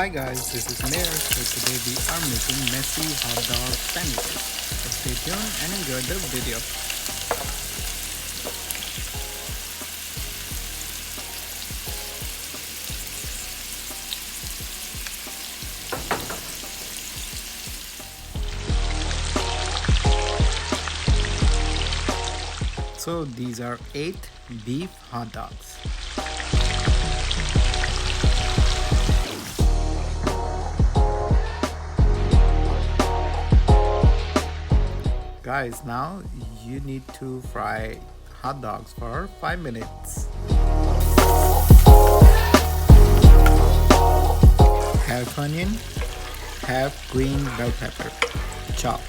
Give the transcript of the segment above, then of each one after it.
Hi guys, this is Mayor. So today we are making messy hot dog sandwiches. So stay tuned and enjoy the video. So these are 8 beef hot dogs. Guys, now you need to fry hot dogs for 5 minutes. Half onion, half green bell pepper, chopped.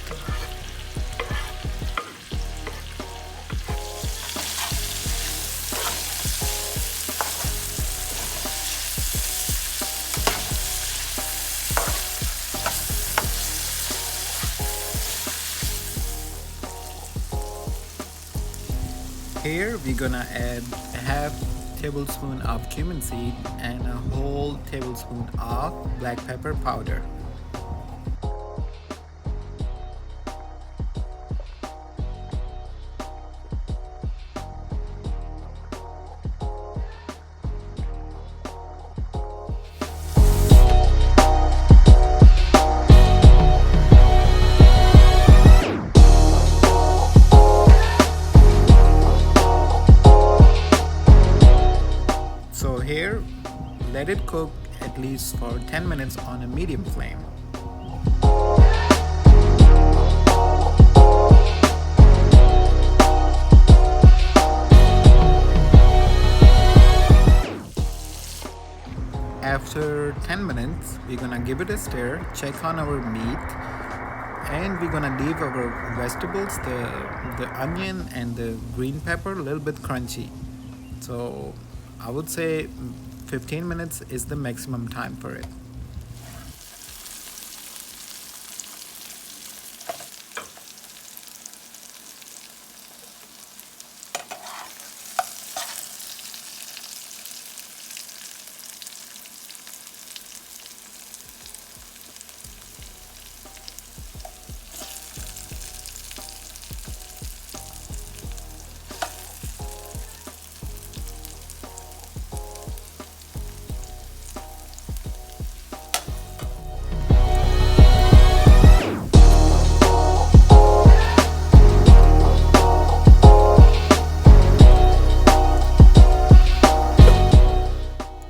Here we're gonna add a half tablespoon of cumin seed and a whole tablespoon of black pepper powder. So here, let it cook at least for 10 minutes on a medium flame. After 10 minutes, we're gonna give it a stir, check on our meat, and we're gonna leave our vegetables, the onion and the green pepper, a little bit crunchy. So I would say 15 minutes is the maximum time for it.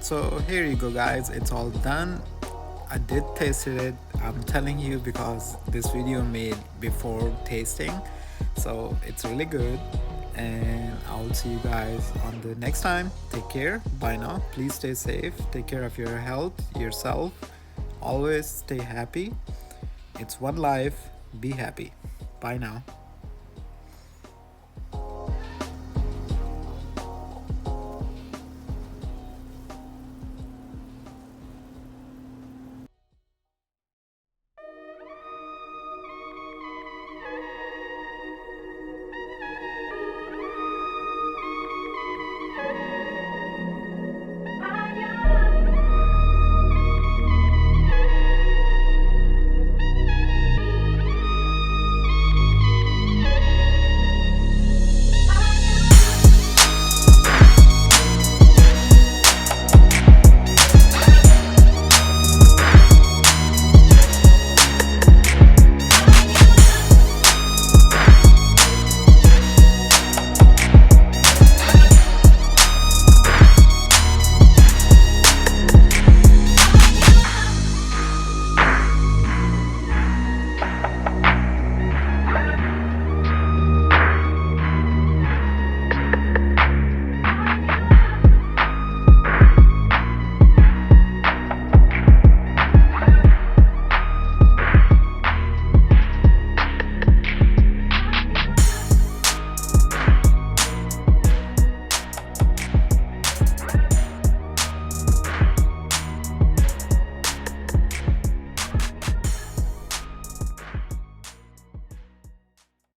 So here you go guys, it's all done. I did taste it, I'm telling you, because this video made before tasting. So it's really good, and I'll see you guys on the next time. Take care, bye now. Please stay safe, take care of your health, yourself. Always stay happy. It's one life, be happy. Bye now.